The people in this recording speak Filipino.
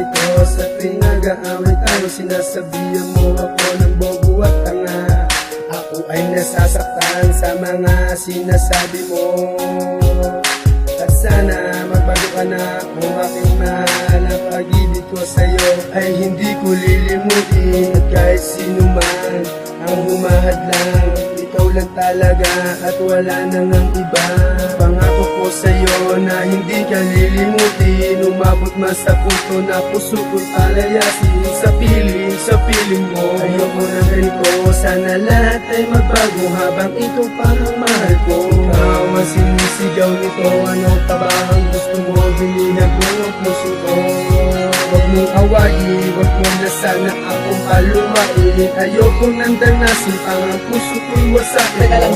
ganito. Sa tuwing nag-aaway tayo, sinasabihan mo ako ng bobo at tanga. Ako ay nasasaktan sa mga sinasabi mo. At sana magbago ka na kung aking mahal. Ang pag-ibig ko sa'yo ay hindi ko lilimutin. At kahit sino man ang humahadlang, ikaw lang talaga at wala nang ang iba. Pangako ko sa'yo na hindi ka lilimutin. Umabot man sa punto na puso ko'y palayasin. Sa piling mo, ayoko na ganito. Sana lahat ay magbago habang ikaw pa ang mahal ko. Ikaw ang sinisigaw nito, ano pa ba ang gusto mo? Binihag mo ang puso ko. Huwag mong awayin, huwag mo na sana akong paluwain. Ayoko nang danasin, ang puso ko'y wasakin.